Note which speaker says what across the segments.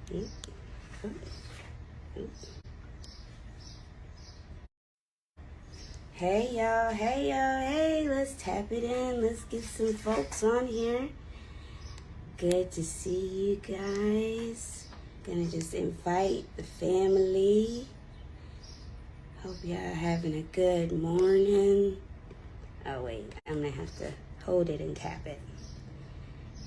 Speaker 1: Hey y'all, hey, let's tap it in. Let's get some folks on here. Good to see you guys. Gonna just invite the family. Hope y'all having a good morning. Oh wait, I'm gonna have to hold it and tap it.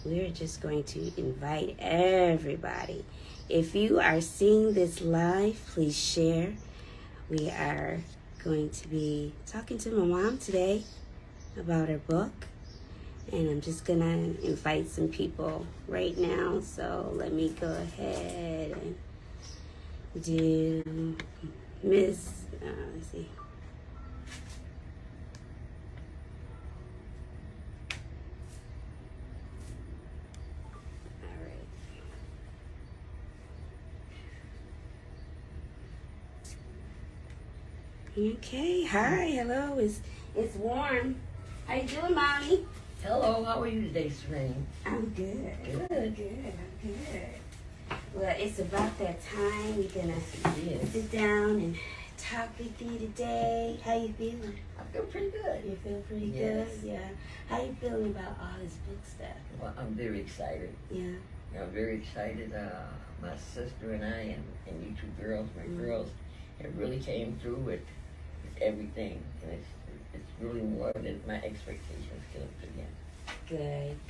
Speaker 1: We're just going to invite everybody. If you are seeing this live, please share. We are going to be talking to my mom today about her book. And I'm just going to invite some people right now. So let me go ahead and do Miss, let's see. Okay, hi, hello. It's warm. How you doing, Mommy?
Speaker 2: Hello, how are you today, Serene?
Speaker 1: I'm good. I'm good. Well, it's about that time. We're gonna sit down and talk with you today. How you feeling?
Speaker 2: I feel pretty good.
Speaker 1: You feel pretty good? Yeah. How you feeling about all this book stuff?
Speaker 2: Well, I'm very excited.
Speaker 1: Yeah.
Speaker 2: I'm very excited. My sister and I and you two girls, my girls, it really came through with everything, and it's really more than my expectations could have put in.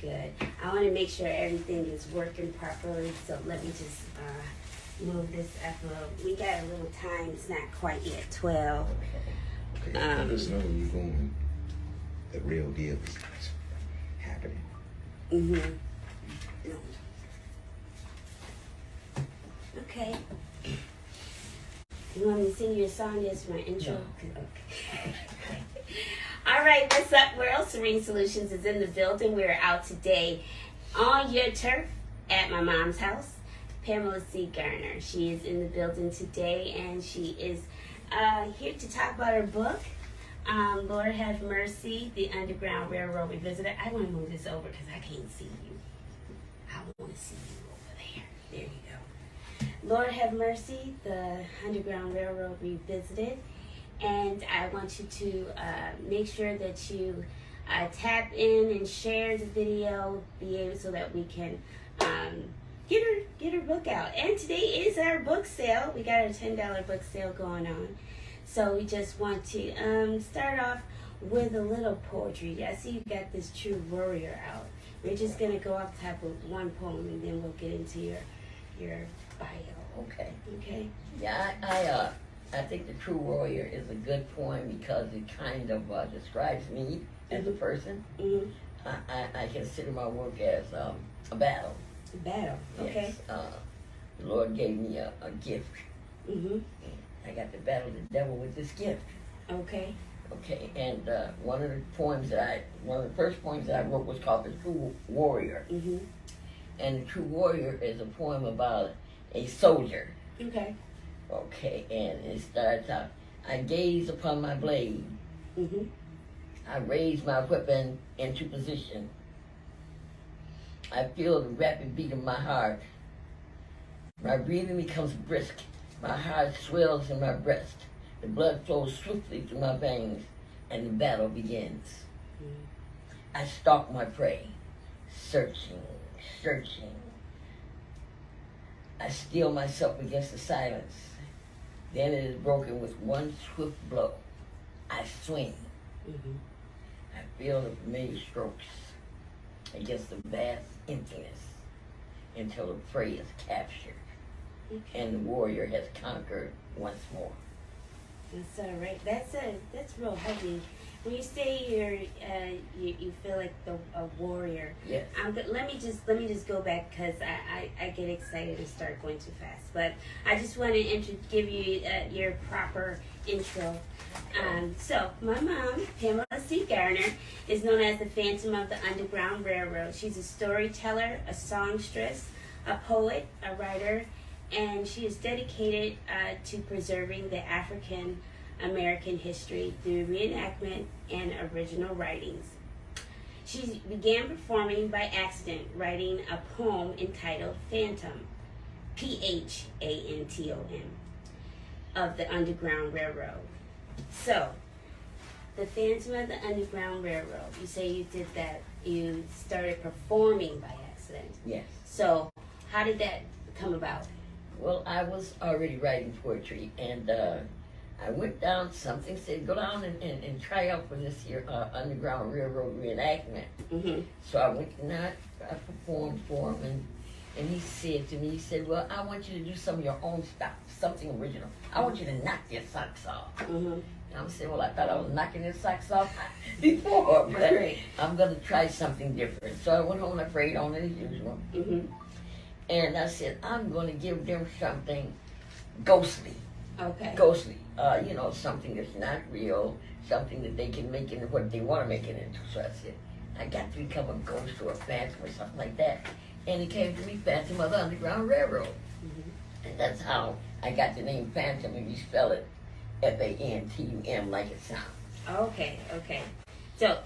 Speaker 1: Good. I want to make sure everything is working properly, so let me just move this up a little. We got a little time. It's not quite yet 12.
Speaker 3: Okay, let us know when you're going. The real deal is happening.
Speaker 1: Okay. You want me to sing you a song as my intro?
Speaker 2: No.
Speaker 1: Okay. All right, what's up, world? Serene Solutions is in the building. We're out today on your turf at my mom's house. Pamela Garner. She is in the building today, and she is here to talk about her book, Lord Have Mercy, The Underground Railroad Revisited. I want to move this over because I can't see you. I want to see you over there. There you go. Lord Have Mercy, The Underground Railroad Revisited. And I want you to make sure that you tap in and share the video, so that we can get her book out. And today is our book sale. We got our $10 book sale going on. So we just want to start off with a little poetry. I see you got this True Warrior out. We're just going to go off top of one poem, and then we'll get into your bio.
Speaker 2: Okay. Yeah, I think The True Warrior is a good poem because it kind of describes me as a person. I consider my work as a battle.
Speaker 1: A battle, okay.
Speaker 2: Yes, the Lord gave me a gift. I got to battle the devil with this gift.
Speaker 1: Okay,
Speaker 2: and one of the first poems that I wrote was called The True Warrior. And The True Warrior is a poem about a soldier. Okay, and it starts out, I gaze upon my blade. I raise my weapon into position. I feel the rapid beat of my heart. My breathing becomes brisk. My heart swells in my breast. The blood flows swiftly through my veins, and the battle begins. I stalk my prey, searching. I steel myself against the silence. Then it is broken with one swift blow. I swing. I feel the familiar strokes against the vast emptiness until the prey is captured and the warrior has conquered once more.
Speaker 1: That's all right. That's real heavy. When you say you feel like a warrior.
Speaker 2: Yes.
Speaker 1: Let me just go back because I get excited and start going too fast. But I just want to give you your proper intro. So my mom, Pamela Garner, is known as the Phantom of the Underground Railroad. She's a storyteller, a songstress, a poet, a writer, and she is dedicated to preserving the African American history through reenactment and original writings. She began performing by accident, writing a poem entitled Phantom. Phantom of the Underground Railroad. So, the Phantom of the Underground Railroad. You say you did that. You started performing by accident.
Speaker 2: Yes.
Speaker 1: So, how did that come about?
Speaker 2: Well, I was already writing poetry, and I went down. Something said go down and try out for this year Underground Railroad reenactment.
Speaker 1: Mm-hmm.
Speaker 2: So I went and I performed for him, and he said to me, he said, well, I want you to do some of your own stuff, something original. I want you to knock your socks off.
Speaker 1: Mm-hmm.
Speaker 2: And I'm saying, well, I thought I was knocking his socks off before, but I'm going to try something different. So I went home and I prayed on it as usual.
Speaker 1: Mm-hmm.
Speaker 2: And I said, I'm going to give them something ghostly.
Speaker 1: Okay.
Speaker 2: Ghostly. Something that's not real, something that they can make into what they want to make it into. So I said, I got to become a ghost or a phantom or something like that. And it came to me, Phantom of the Underground Railroad. Mm-hmm. And that's how I got the name Phantom, and you spell it Phantum like it sounds.
Speaker 1: Okay. So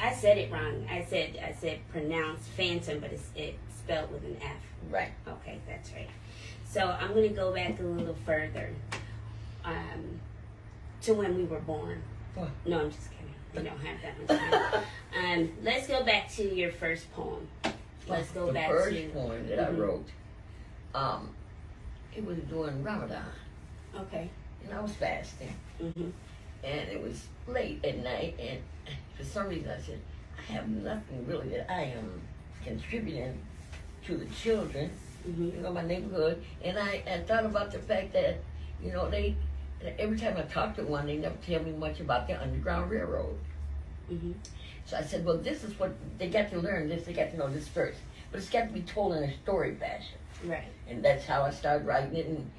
Speaker 1: I said it wrong. I said pronounced phantom, but it's spelled with an F.
Speaker 2: Right.
Speaker 1: Okay, that's right. So I'm going to go back a little further to when we were born.
Speaker 2: What?
Speaker 1: No, I'm just kidding. We don't have that much time. Let's go back to your first poem. Let's go back to...
Speaker 2: The first poem that I wrote, it was during Ramadan.
Speaker 1: Okay.
Speaker 2: And I was fasting.
Speaker 1: Mm-hmm.
Speaker 2: And it was late at night, and for some reason I said, I have nothing really that I am contributing to the children, my neighborhood. And I thought about the fact that, they every time I talk to one, they never tell me much about the Underground Railroad. Mm-hmm. So I said, well, this is what they got to learn. They got to know this first, but it's got to be told in a story fashion.
Speaker 1: Right.
Speaker 2: And that's how I started writing it. And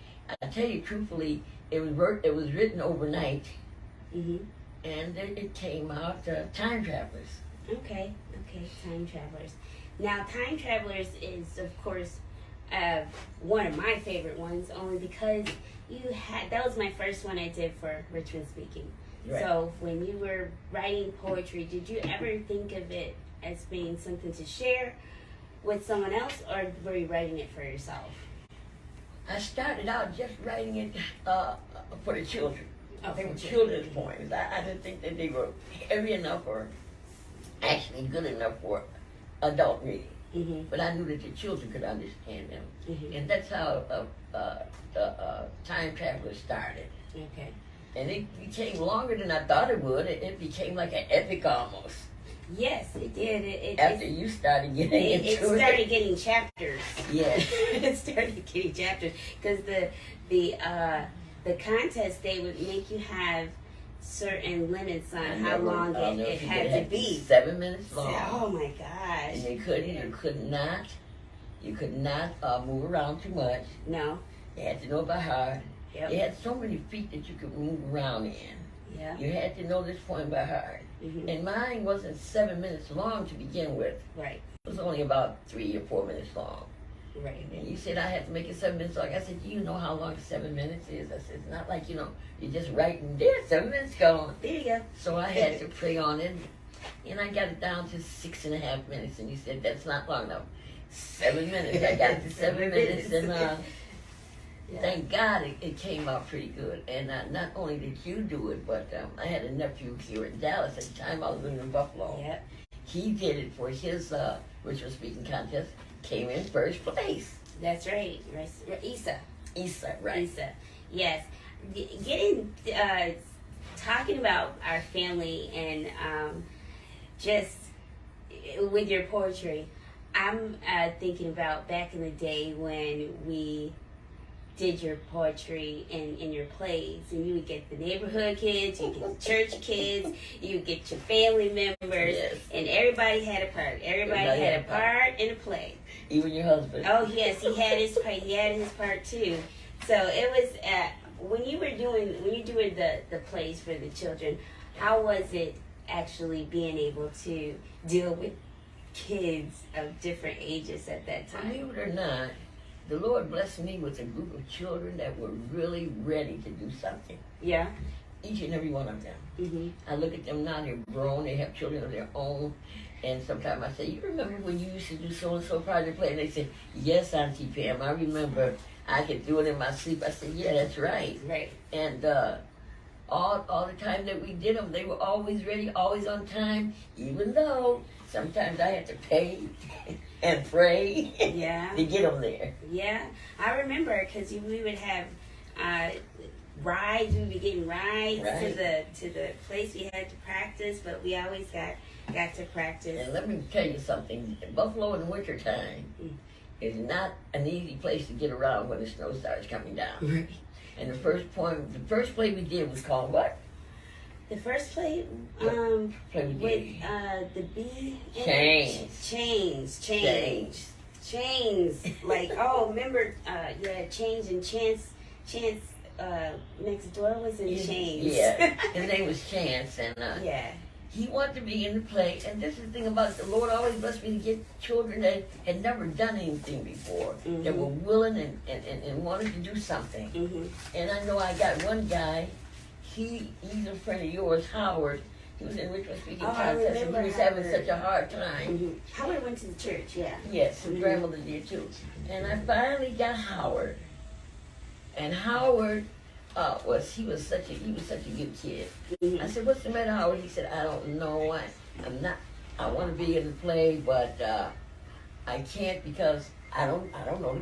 Speaker 2: I tell you truthfully, it was written overnight, and it came out Time Travelers.
Speaker 1: Okay, Time Travelers. Now, Time Travelers is, of course, one of my favorite ones, only because that was my first one I did for Richmond Speaking. Right. So when you were writing poetry, did you ever think of it as being something to share with someone else, or were you writing it for yourself?
Speaker 2: I started out just writing it for the children. They were children's poems. I didn't think that they were heavy enough or actually good enough for adult reading. Mm-hmm. But I knew that the children could understand them. Mm-hmm. And that's how Time Travelers started. Okay. And it became longer than I thought it would. It became like an epic almost.
Speaker 1: Yes, it did.
Speaker 2: After you started getting into it.
Speaker 1: It started getting chapters.
Speaker 2: Yes.
Speaker 1: It started getting chapters. Because the contest, they would make you have certain limits on how long it had to be.
Speaker 2: 7 minutes long.
Speaker 1: Oh my gosh.
Speaker 2: And you could not move around too much.
Speaker 1: No.
Speaker 2: You had to know by heart.
Speaker 1: Yep.
Speaker 2: You had so many feet that you could move around in.
Speaker 1: Yeah.
Speaker 2: You had to know this poem by heart. Mm-hmm. And mine wasn't 7 minutes long to begin with.
Speaker 1: Right.
Speaker 2: It was only about 3 or 4 minutes long.
Speaker 1: Right.
Speaker 2: And you said I had to make it 7 minutes long. I said, do you know how long 7 minutes is? I said, it's not like, you're just writing there, 7 minutes gone.
Speaker 1: There you go.
Speaker 2: So I had to pray on it. And I got it down to 6.5 minutes. And you said, that's not long enough. 7 minutes. I got it to 7 minutes. And thank God it came out pretty good. And not only did you do it, but I had a nephew here in Dallas at the time. I was living in Buffalo.
Speaker 1: Yep.
Speaker 2: He did it for his Richmond Speaking contest. Came in first place.
Speaker 1: That's right. Issa, right. Issa. Yes. Talking about our family and just with your poetry, I'm thinking about back in the day when we did your poetry in your plays, and you would get the neighborhood kids, you get the church kids, you would get your family members, yes. And everybody had a part. Everybody had a part in a play.
Speaker 2: Even your husband.
Speaker 1: Oh yes, he had his part. He had his part too. So it was when you were doing the plays for the children. How was it actually being able to deal with kids of different ages at that time?
Speaker 2: Believe it or not, the Lord blessed me with a group of children that were really ready to do something.
Speaker 1: Yeah.
Speaker 2: Each and every one of them.
Speaker 1: Mm-hmm.
Speaker 2: I look at them now, they're grown, they have children of their own. And sometimes I say, you remember when you used to do so-and-so project play? And they say, yes, Auntie Pam, I remember I could do it in my sleep. I said, yeah, that's right.
Speaker 1: Right.
Speaker 2: And all the time that we did them, they were always ready, always on time, even though sometimes I had to pay and pray
Speaker 1: Yeah.
Speaker 2: to get them there.
Speaker 1: Yeah. I remember because we would have rides. We would be getting rides
Speaker 2: Right.
Speaker 1: to the place we had to practice, but we always got to practice.
Speaker 2: And let me tell you something, Buffalo in the wintertime is not an easy place to get around when the snow starts coming down.
Speaker 1: Right.
Speaker 2: And the first play we did was called what?
Speaker 1: The first play,
Speaker 2: Play we
Speaker 1: with
Speaker 2: did.
Speaker 1: the B. Chains. Like, oh, remember, Change and Chance, next door was in Chains.
Speaker 2: Yeah, his name was Chance, and
Speaker 1: Yeah.
Speaker 2: he wanted to be in the play. And this is the thing about it, the Lord always blessed me to get children that had never done anything before, that were willing and wanted to do something.
Speaker 1: Mm-hmm.
Speaker 2: And I know I got one guy, he's a friend of yours, Howard. He was in Richmond Speaking Contest, and he was having such a hard time.
Speaker 1: Mm-hmm. Howard went to the church, yeah.
Speaker 2: Yes, his grandmother did too. And I finally got Howard. And Howard he was such a good kid.
Speaker 1: Mm-hmm.
Speaker 2: I said, "What's the matter, Howard?" He said, "I don't know. I want to be in the play, but I can't because I don't know the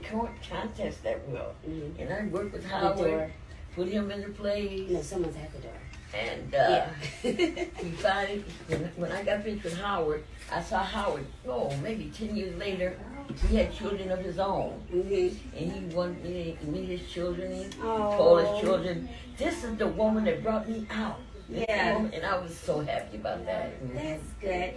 Speaker 2: contest that well."
Speaker 1: Mm-hmm.
Speaker 2: And I worked with Howard, put him in the play.
Speaker 1: No, someone's at the door.
Speaker 2: And
Speaker 1: Yeah.
Speaker 2: he finally, when I got finished with Howard, I saw Howard, maybe 10 years later, he had children of his own.
Speaker 1: Mm-hmm.
Speaker 2: And he wanted me to meet his children. He
Speaker 1: Oh.
Speaker 2: told his children, "This is the woman that brought me out."
Speaker 1: Yeah.
Speaker 2: And I was so happy about that.
Speaker 1: That's good.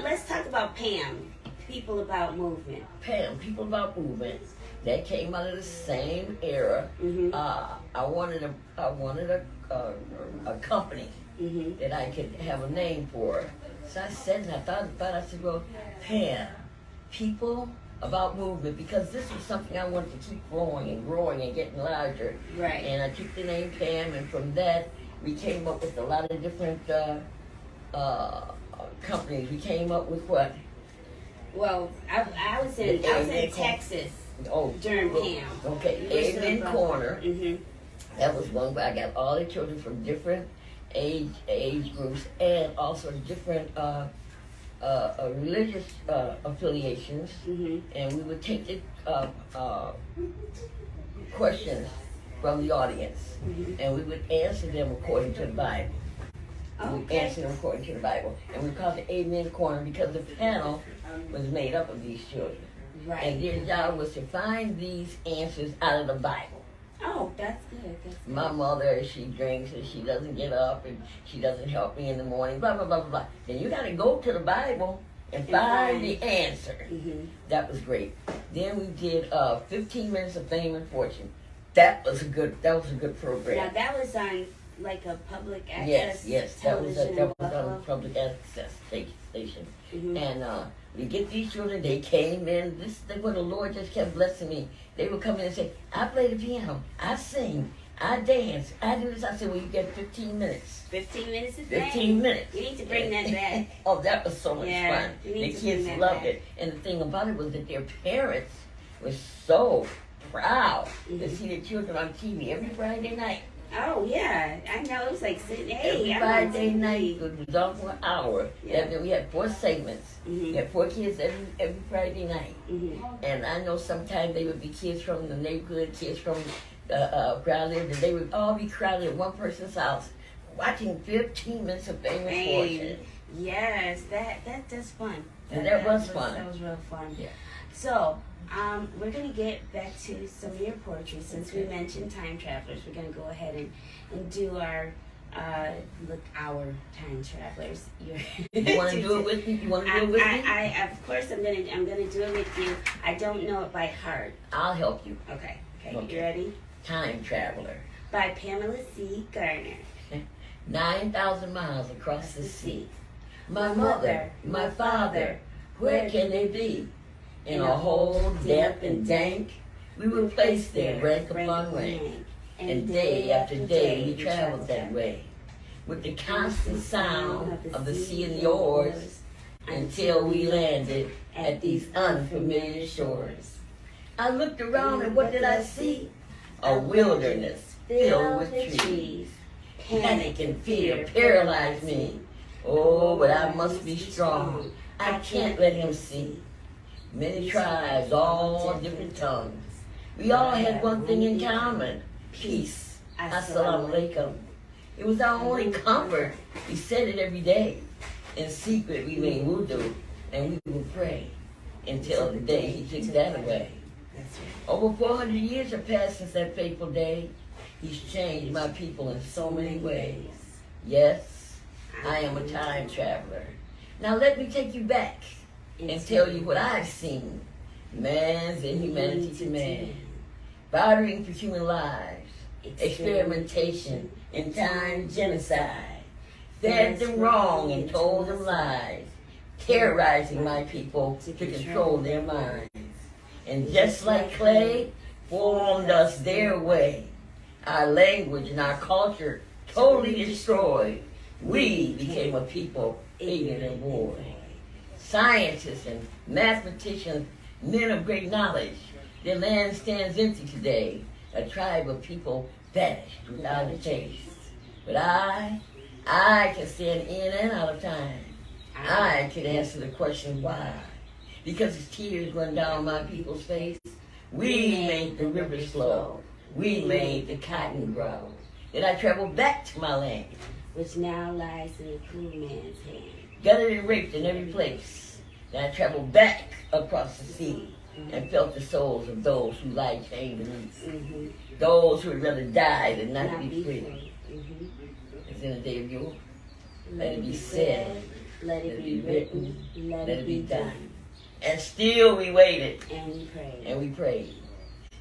Speaker 1: Let's talk about Pam. People About Movement.
Speaker 2: Pam, People About Movement, that came out of the same era.
Speaker 1: Mm-hmm.
Speaker 2: I wanted a company
Speaker 1: Mm-hmm.
Speaker 2: that I could have a name for. So I said, and I thought about it, I said, well, Pam, People About Movement, because this was something I wanted to keep growing and getting larger.
Speaker 1: Right.
Speaker 2: And I took the name Pam, and from that, we came up with a lot of different companies. We came up with what?
Speaker 1: Well, I was in Texas during Pam.
Speaker 2: Okay, Amen Corner.
Speaker 1: Mm-hmm.
Speaker 2: That was one where I got all the children from different age groups and also different religious affiliations.
Speaker 1: Mm-hmm.
Speaker 2: And we would take the questions from the audience, and we would answer them according to the Bible. We would answer them according to the Bible. And we called it Amen Corner because the panel was made up of these children.
Speaker 1: Right.
Speaker 2: And their job was to find these answers out of the Bible.
Speaker 1: Oh, that's good. That's good.
Speaker 2: My mother, she drinks and she doesn't get up and she doesn't help me in the morning, blah, blah, blah, blah, blah. Then you got to go to the Bible and find the answer.
Speaker 1: Mm-hmm.
Speaker 2: That was great. Then we did 15 Minutes of Fame and Fortune. That was a good program.
Speaker 1: Now, that was on like a public access
Speaker 2: Yes, that was
Speaker 1: television in
Speaker 2: on
Speaker 1: Buffalo.
Speaker 2: public access station.
Speaker 1: Mm-hmm.
Speaker 2: And we get these children, they came in, this is where the Lord just kept blessing me. They would come in and say, I play the piano, I sing, I dance, I do this. I said, well, you get 15 minutes.
Speaker 1: 15 minutes is
Speaker 2: 15 minutes.
Speaker 1: We need to bring that back.
Speaker 2: Oh, that was so much
Speaker 1: Yeah,
Speaker 2: fun.
Speaker 1: we need
Speaker 2: The
Speaker 1: to bring
Speaker 2: kids
Speaker 1: that
Speaker 2: loved
Speaker 1: back.
Speaker 2: it. And the thing about it was that their parents were so proud to see their children on TV every Friday night.
Speaker 1: Oh, yeah. I know. It was like, hey,
Speaker 2: Every
Speaker 1: I'm on
Speaker 2: Friday
Speaker 1: TV.
Speaker 2: night, it was on for an hour.
Speaker 1: Yeah.
Speaker 2: And then we had 4 segments.
Speaker 1: Mhm.
Speaker 2: We had 4 kids every Friday night.
Speaker 1: Mm-hmm.
Speaker 2: And I know sometimes they would be kids from the neighborhood, kids from where I lived, and they would all be crowded at one person's house watching 15 Minutes of Fame and Fortune.
Speaker 1: Yes, that does fun.
Speaker 2: And that was fun.
Speaker 1: That was real fun.
Speaker 2: Yeah.
Speaker 1: So, we're going to get back to some of your poetry. Since we mentioned time travelers, we're going to go ahead and do our time travelers.
Speaker 2: You want to do it with me? You want to do it with me?
Speaker 1: I of course I'm gonna do it with you. I don't know it by heart.
Speaker 2: I'll help you.
Speaker 1: Okay.
Speaker 2: Okay.
Speaker 1: You ready?
Speaker 2: Time Traveler.
Speaker 1: By Pamela C. Garner.
Speaker 2: 9,000 miles across the sea. My mother, my father, where can they be? In a hole damp and dank, we were placed there rank upon rank. And day after day we traveled that way, with the constant sound of the sea and the oars, until we landed at these unfamiliar shores. I looked around and what did I see? A wilderness filled with trees. Panic and fear paralyzed me. Oh, but I must be strong. I can't let him see. Many tribes, all different tongues. We all had one thing in common. Peace. Assalamu alaikum. It was our only comfort. We said it every day. In secret, we made wudu, and we would pray until the day he took that away. Over 400 years have passed since that fateful day. He's changed my people in so many ways. Yes, I am a time traveler. Now let me take you back and tell you what I've seen. Man's inhumanity to man. Bartering for human lives. Experimentation in time genocide. Fed them wrong and told them lies. Terrorizing my people to control their minds. And just like clay, formed us their way. Our language and our culture totally destroyed. We became a people ignorant and bored. Scientists and mathematicians, men of great knowledge, their land stands empty today. A tribe of people vanished without a taste. But I can stand in and out of time. I can answer the question why. Because as tears run down my people's face, we made the rivers flow. We made the cotton grow. Then I traveled back to my land,
Speaker 1: which now lies in a cruel man's hand.
Speaker 2: Gutted and raped in every place. Then I traveled back across the sea and felt the souls of those who lie chained beneath. Those who would rather die than not be free. It's in the day of yours. Let it be said, let it be written, let it be done. And still we waited.
Speaker 1: And we prayed.
Speaker 2: And we prayed.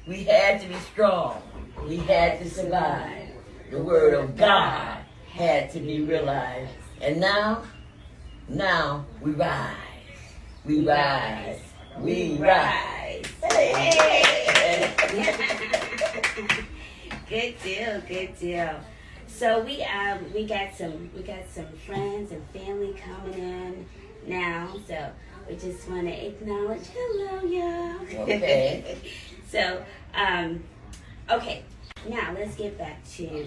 Speaker 2: We had to be strong. We had to survive. The word of God had to be realized. And now we rise. We rise. We rise. Hey.
Speaker 1: Good deal, good deal. So we got some friends and family coming in now. So we just want to acknowledge, hello, y'all.
Speaker 2: Okay.
Speaker 1: So, okay. Now let's get back to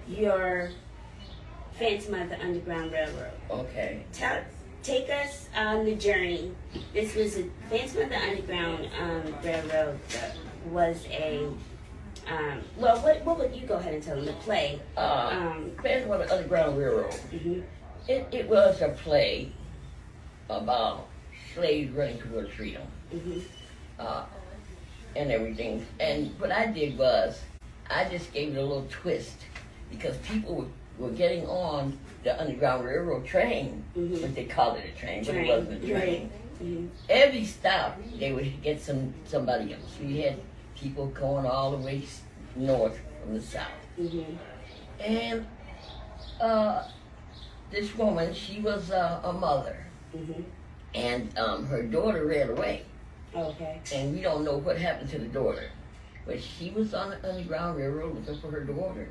Speaker 1: your Phantom of the Underground Railroad.
Speaker 2: Okay.
Speaker 1: Take us on the journey. This was a Phantom of the Underground Railroad was a what would you go ahead and tell them? The play.
Speaker 2: Phantom of the Underground Railroad. It was a play about slaves running towards freedom. And everything. And what I did was, I just gave it a little twist because people were getting on the Underground Railroad train, but they called it a train, but it wasn't a train. Every stop, they would get somebody else. We had people going all the way north from the south. And this woman, she was a mother, and her daughter ran away.
Speaker 1: Okay.
Speaker 2: And we don't know what happened to the daughter. But she was on the Underground Railroad looking for her daughter.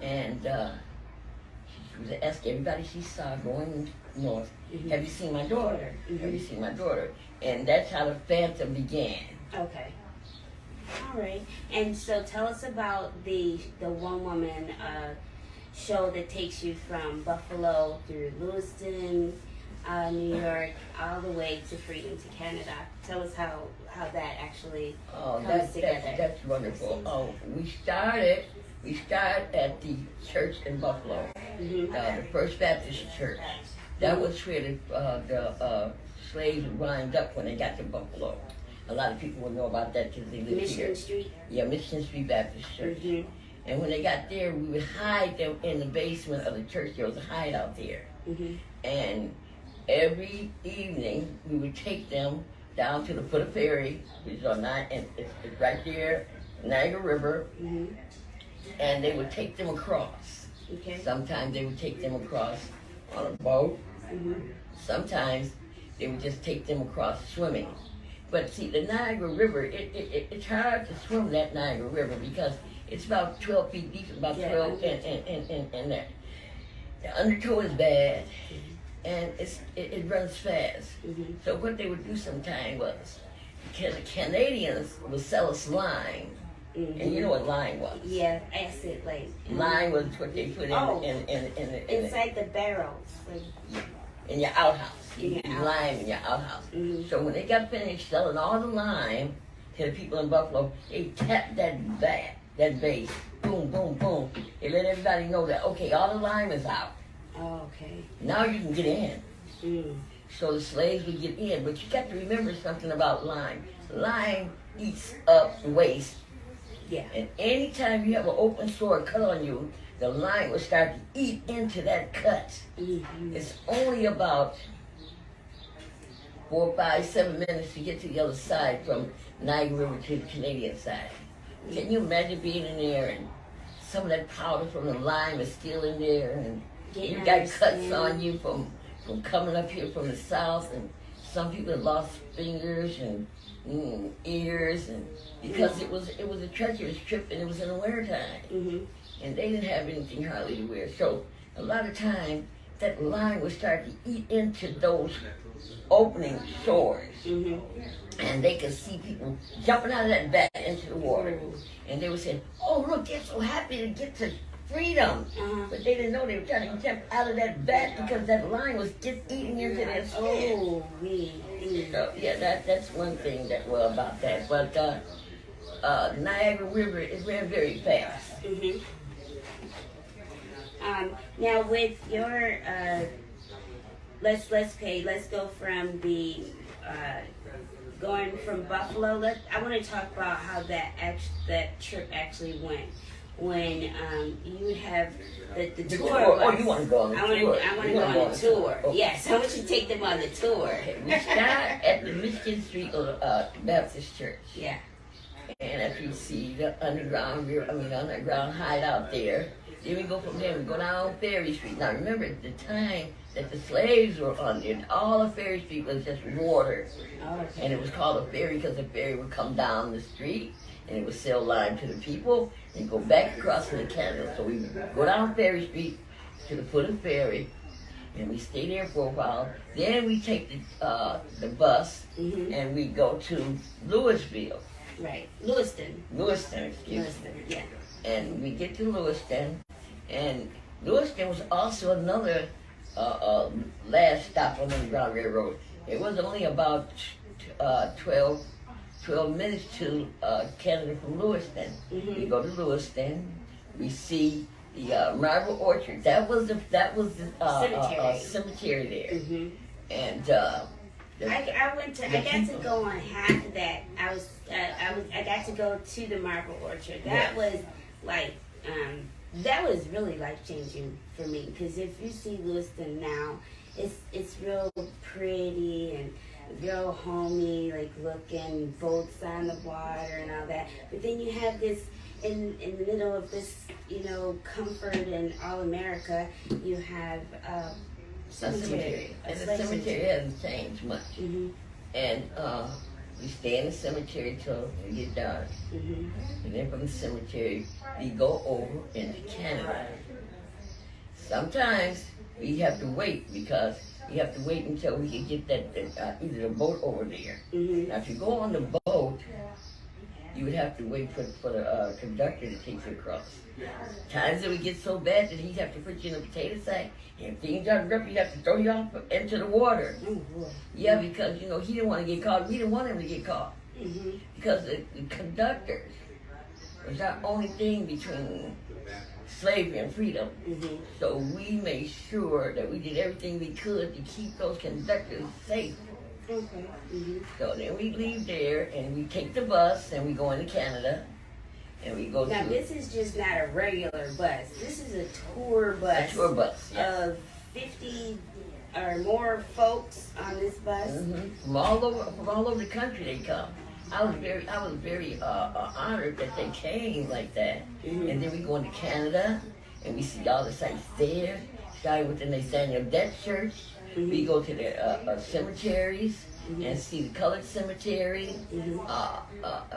Speaker 2: And she was asking everybody she saw going north, have you seen my daughter? Have you seen my daughter? And that's how the Phantom began.
Speaker 1: Okay. All right. And so tell us about the one woman show that takes you from Buffalo through Lewiston, New York, all the way to Freedom to Canada. Tell us how that actually comes together.
Speaker 2: That's wonderful. We started at the church in Buffalo, the First Baptist Church. That was where the slaves lined up when they got to Buffalo. A lot of people will know about that because they live here.
Speaker 1: Michigan Street?
Speaker 2: Yeah, Michigan Street Baptist Church. And when they got there, we would hide them in the basement of the church. There was a hideout there. And every evening, we would take them down to the foot of ferry, which is on it's right there, Niagara River, and they would take them across. Sometimes they would take them across on a boat. Sometimes they would just take them across swimming. But see, the Niagara River, it's hard to swim that Niagara River because it's about 12 feet deep, about 12, and the undertow is bad. and it runs fast. Mm-hmm. So what they would do sometime was, Canadians would sell us lime. Mm-hmm. And you know what lime was?
Speaker 1: Yeah, acid, like.
Speaker 2: Lime was what they put in
Speaker 1: inside the barrels, like.
Speaker 2: In your outhouse. Lime in your outhouse. Mm-hmm. So when they got finished selling all the lime to the people in Buffalo, they tapped that base, boom, boom, boom. They let everybody know that, okay, all the lime is out.
Speaker 1: Oh, okay.
Speaker 2: Now you can get in.
Speaker 1: Mm.
Speaker 2: So the slaves would get in, but you got to remember something about lime. Lime eats up waste.
Speaker 1: Yeah.
Speaker 2: And anytime you have an open sore cut on you, the lime will start to eat into that cut. Mm-hmm. It's only about 4, 5, 7 minutes to get to the other side from Niagara River to the Canadian side. Can you imagine being in there and some of that powder from the lime is still in there, and you got cuts on you from coming up here from the south, and some people have lost fingers and ears, and because it was a treacherous trip, and it was in the wintertime. Mm-hmm. And they didn't have anything hardly to wear. So a lot of time that lime would start to eat into those opening sores. Mm-hmm. And they could see people jumping out of that vat into the water. And they would say, oh, look, they're so happy to get to freedom. But they didn't know they were trying to jump out of that vat because that lime was just eating into their skin. So, yeah, that's one thing about that. But Niagara River, it ran very fast. Mm-hmm.
Speaker 1: Now with your, let's go from the going from Buffalo. I want to talk about how that trip actually went. When you would have the tour bus.
Speaker 2: Oh, you want to go on the tour?
Speaker 1: I want to go on the tour.
Speaker 2: Okay.
Speaker 1: Yes, I want you to take them on the tour.
Speaker 2: Okay. We start at the Michigan Street Baptist Church.
Speaker 1: Yeah.
Speaker 2: And after you see the underground hideout there, then we go from there, we go down Ferry Street. Now remember, at the time that the slaves were on there, all of Ferry Street was just water. Oh, okay. And it was called a ferry because the ferry would come down the street and it would sell lime to the people and go back across into Canada. So we go down Ferry Street to the foot of the ferry, and we stay there for a while. Then we take the bus, mm-hmm. and we go to Louisville.
Speaker 1: Right, Lewiston,
Speaker 2: excuse me. Yeah. And we get to Lewiston, and Lewiston was also another last stop on the Underground Railroad. It was only about 12 minutes to Canada from Lewiston. Mm-hmm. We go to Lewiston. We see the Marble Orchard. That was the cemetery there. Mm-hmm. And
Speaker 1: I got to go on half of that. I got to go to the Marble Orchard. That was like that was really life changing for me, because if you see Lewiston now, it's real pretty and real homey, like looking, boats on the water and all that. But then you have this in the middle of this, comfort in all America. You have cemetery.
Speaker 2: And the cemetery hasn't changed much. Mm-hmm. And we stay in the cemetery till we get dark. Mm-hmm. And then from the cemetery, we go over into Canada. Sometimes we have to wait, because you have to wait until we can get that either the boat over there. Mm-hmm. Now, if you go on the boat, you would have to wait for the conductor to take you across. Times that we get so bad that he'd have to put you in a potato sack, and if things aren't rough, he'd have to throw you off into the water. Mm-hmm. Yeah, because, he didn't want to get caught. We didn't want him to get caught. Mm-hmm. Because the conductors was our only thing between slavery and freedom. Mm-hmm. So we made sure that we did everything we could to keep those conductors safe. Okay. Mm-hmm. So then we leave there and we take the bus and we go into Canada, and we go.
Speaker 1: Now this is just not a regular bus. This is a tour bus.
Speaker 2: A tour bus, yes.
Speaker 1: Of 50 or more folks on this bus.
Speaker 2: Mm-hmm. From all over the country they come. I was very honored that they came like that. Mm-hmm. And then we go into Canada and we see all the sites there. Starting with the Nathaniel Debt Church. Mm-hmm. We go to the cemeteries. and see the colored cemetery.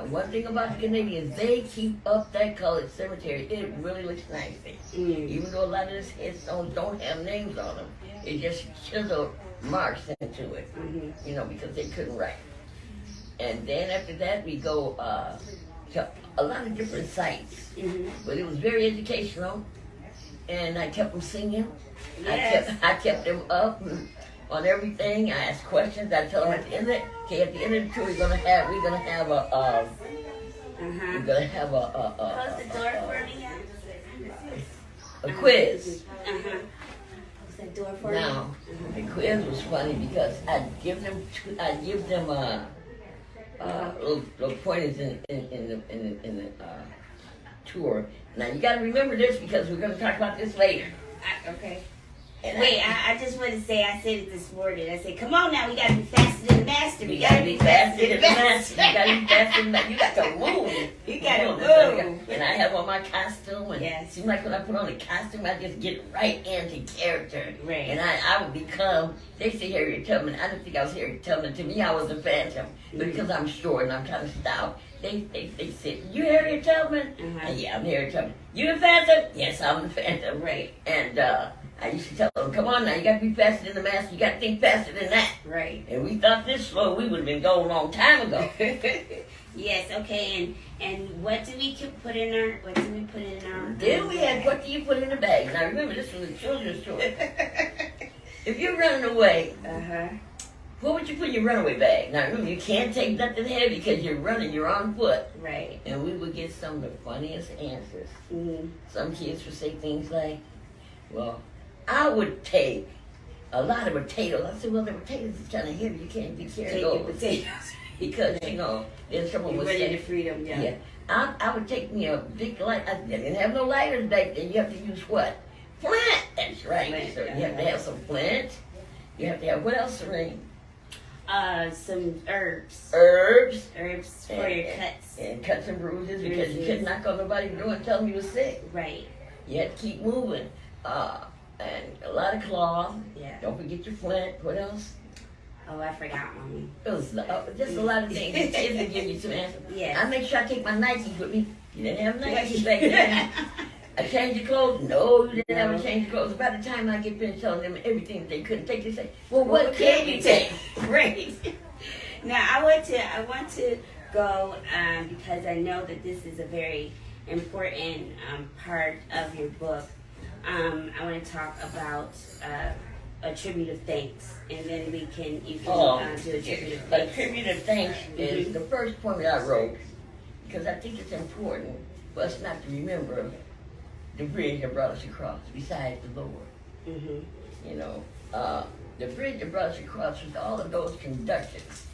Speaker 2: One thing about the Canadians, they keep up that colored cemetery. It really looks nice. Even though a lot of these headstones don't have names on them, it just chiseled marks into it, you know, because they couldn't write. And then after that, we go to a lot of different sites. But it was very educational, and I kept them singing.
Speaker 1: Yes.
Speaker 2: I kept them up on everything. I asked questions. I tell them at the end of it, okay, at the end of the tour, we're gonna have a
Speaker 1: Close the door for me.
Speaker 2: a quiz.
Speaker 1: Close that door for
Speaker 2: Now, the quiz was funny because I'd give them little pointers in the tour. Now you got to remember this because we're going to talk about this later.
Speaker 1: Okay. And wait, I just want to say, I said it this morning. I said, come on now, we got to be faster than the master.
Speaker 2: We got to be faster than the master. You got to be faster than the master. You got to move.
Speaker 1: You got to move.
Speaker 2: And I have on my costume. And
Speaker 1: yes.
Speaker 2: It seems like when I put on the costume, I just get right into character.
Speaker 1: Right.
Speaker 2: And I would become, they say Harriet Tubman. I didn't think I was Harriet Tubman. To me, I was a phantom. But because I'm short and I'm kind of stout, they said, you Harriet Tubman? And yeah, I'm Harriet Tubman. You the Phantom? Yes, I'm the Phantom.
Speaker 1: Right.
Speaker 2: And I used to tell them, come on now, you got to be faster than the master. You got to think faster than that.
Speaker 1: Right.
Speaker 2: And we thought this slow, we would have been going a long time ago.
Speaker 1: Yes, okay. And what do we put in our,
Speaker 2: Then we had, what do you put in the bag? Now remember, this was a children's tour. If you're running away, what would you put in your runaway bag? Now remember, you can't take nothing heavy because you're running, you're on foot.
Speaker 1: Right.
Speaker 2: And we would get some of the funniest answers. Some kids would say things like, well, I would take a lot of potatoes. I said, well, the potatoes is kind of heavy. You can't be carrying those.
Speaker 1: Potatoes.
Speaker 2: Because, you know, then someone would say,
Speaker 1: freedom,
Speaker 2: yeah. I would take me a big light. I didn't have no lighters back then. You have to use what? Flint. That's right.
Speaker 1: Flint.
Speaker 2: So you have to have some flint. You have to have, what else, Serene?
Speaker 1: Some herbs.
Speaker 2: Herbs.
Speaker 1: Herbs for your cuts.
Speaker 2: And cuts and bruises because you couldn't knock on nobody's door and tell them you were sick.
Speaker 1: Right.
Speaker 2: You had to keep moving. And a lot of cloth.
Speaker 1: Yeah.
Speaker 2: Don't forget your flint. What else?
Speaker 1: Oh, I forgot, Mommy.
Speaker 2: It was just a lot of things. The kids would give you some answers.
Speaker 1: Yeah.
Speaker 2: I make sure I take my Nikes with me. You didn't have Nikes back then. I changed your clothes. No, you didn't have to change your clothes. By the time I get finished telling them everything they couldn't take, they say, well, what can you take?
Speaker 1: Right. Now, I want to go because I know that this is a very important part of your book. I want to talk about a tribute of thanks, and then you can do a tribute of thanks.
Speaker 2: A tribute of thanks is the first poem that I wrote because I think it's important for us not to remember the bridge that brought us across besides the Lord. You know, the bridge that brought us across was all of those conductors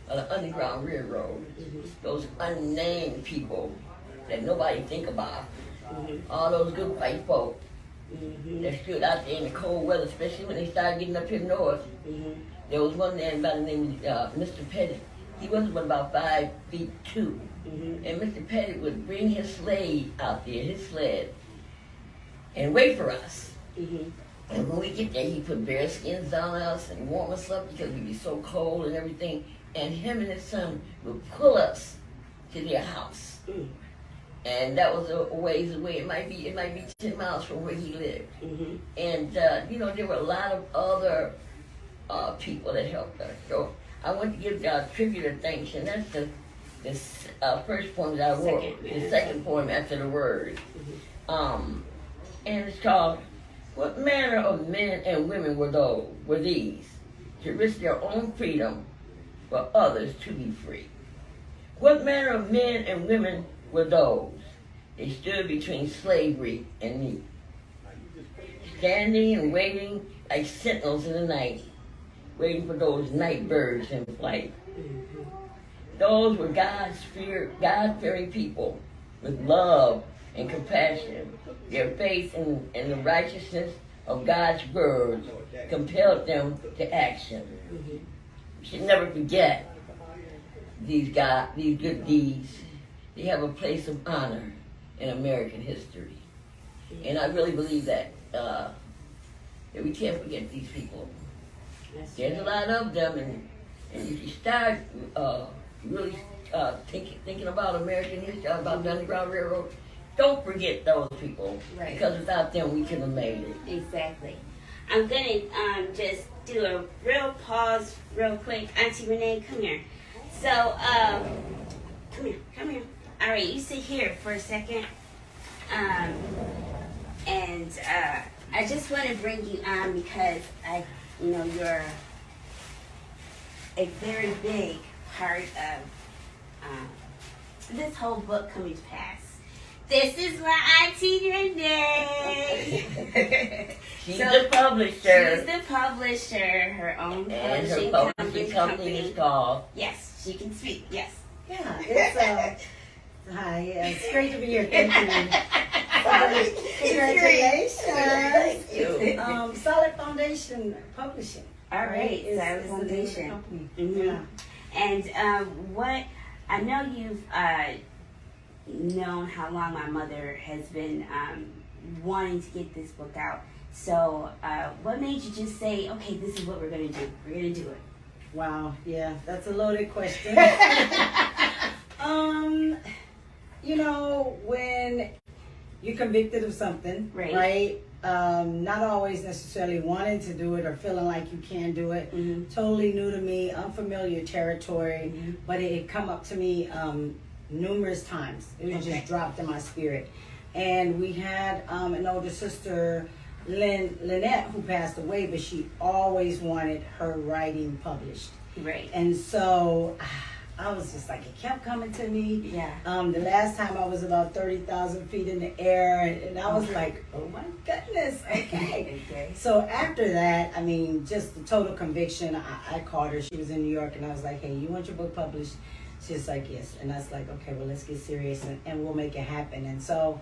Speaker 2: of the Underground Railroad, those unnamed people that nobody think about, all those good white folk that stood out there in the cold weather, especially when they started getting up here north. There was one man by the name of Mr. Pettit. He was about 5'2", and Mr. Pettit would bring his sled out there, his sled, and wait for us. And when we get there, he put bear skins on us and warm us up because we'd be so cold and everything. And him and his son would pull us to their house. And that was a ways away. It might be 10 miles from where he lived. And you know, there were a lot of other people that helped us. So I want to give a tribute of thanks, and that's the first poem that I wrote. The second poem after the word. And it's called, "What manner of men and women were these, to risk their own freedom for others to be free? What manner of men and women were those? They stood between slavery and me, standing and waiting like sentinels in the night, waiting for those night birds in flight. Those were God-fearing people with love and compassion. Their faith in the righteousness of God's word compelled them to action. We should never forget these good deeds. They have a place of honor in American history. And I really believe that we can't forget these people. There's a lot of them, And if you start really thinking about American history, about the Underground Railroad, don't forget those people.
Speaker 1: Right.
Speaker 2: Because without them, we couldn't have made it.
Speaker 1: Exactly. I'm going to just do a real pause real quick. Auntie Renee, come here. So, come here. All right, you sit here for a second. I just want to bring you on because you're a very big part of this whole book coming to pass. This is my Auntie Renee.
Speaker 2: She's the publisher.
Speaker 1: She's the publisher. Her own
Speaker 2: and
Speaker 1: publishing
Speaker 2: her publishing company is called.
Speaker 1: Yes, she can speak. Yes.
Speaker 4: Yeah, it's hi. It's great to be here. Thank you. Congratulations.
Speaker 2: Thank you.
Speaker 4: Solid Foundation Publishing.
Speaker 1: All right,
Speaker 4: It's
Speaker 1: Solid
Speaker 4: the name of the
Speaker 1: Foundation.
Speaker 4: company.
Speaker 1: Mm-hmm.
Speaker 4: Yeah.
Speaker 1: And what I know you've known how long my mother has been wanting to get this book out. So, what made you just say, okay, this is what we're going to do? We're going to do it.
Speaker 4: Wow. Yeah, that's a loaded question. When you're convicted of something, right? Not always necessarily wanting to do it or feeling like you can do it.
Speaker 1: Mm-hmm.
Speaker 4: Totally new to me, unfamiliar territory,
Speaker 1: Mm-hmm.
Speaker 4: but it come up to me numerous times. It was
Speaker 1: Okay.
Speaker 4: just dropped in my spirit. And we had an older sister, Lynette, who passed away, but she always wanted her writing published.
Speaker 1: Right.
Speaker 4: And so I was just like, it kept coming to me.
Speaker 1: Yeah.
Speaker 4: The last time I was about 30,000 feet in the air, and I was like, oh my goodness, okay.
Speaker 1: Okay.
Speaker 4: So after that, I mean, just the total conviction, I called her. She was in New York, and I was like, hey, you want your book published? She's like, yes. And I was like, okay, well, let's get serious, and we'll make it happen. And so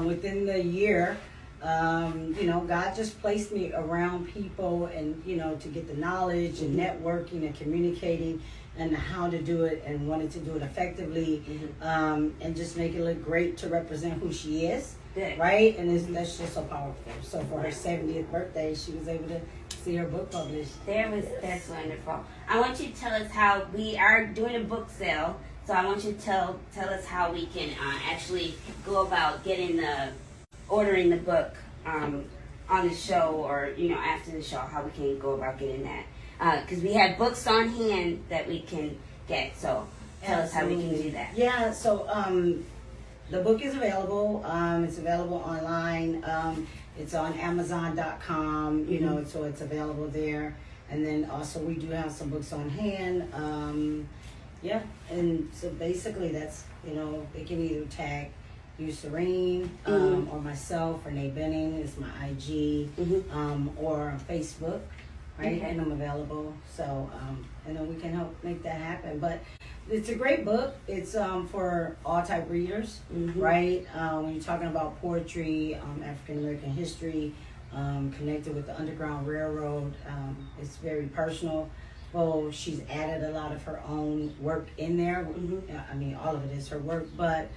Speaker 4: within the year, God just placed me around people and, to get the knowledge and networking and communicating and how to do it and wanted to do it effectively, and just make it look great to represent who she is.
Speaker 1: Good.
Speaker 4: Right? And that's just so powerful. So for her 70th birthday, she was able to see her book published.
Speaker 1: That's wonderful. I want you to tell us how we are doing a book sale. So I want you to tell us how we can actually go about ordering the book on the show, or after the show, how we can go about getting that. Because we have books on hand that we can get. So tell us how we can do that.
Speaker 4: Yeah. So the book is available. It's available online. It's on Amazon.com. So it's available there. And then also we do have some books on hand. And so basically that's, they can either tag you, Serene, or myself, Renee Benning is my IG, or on Facebook, right?
Speaker 1: Okay.
Speaker 4: And I'm available. So, and then we can help make that happen. But it's a great book. It's for all type readers, right? When you're talking about poetry, African American history, connected with the Underground Railroad, it's very personal. Well, she's added a lot of her own work in there. I mean, all of it is her work, but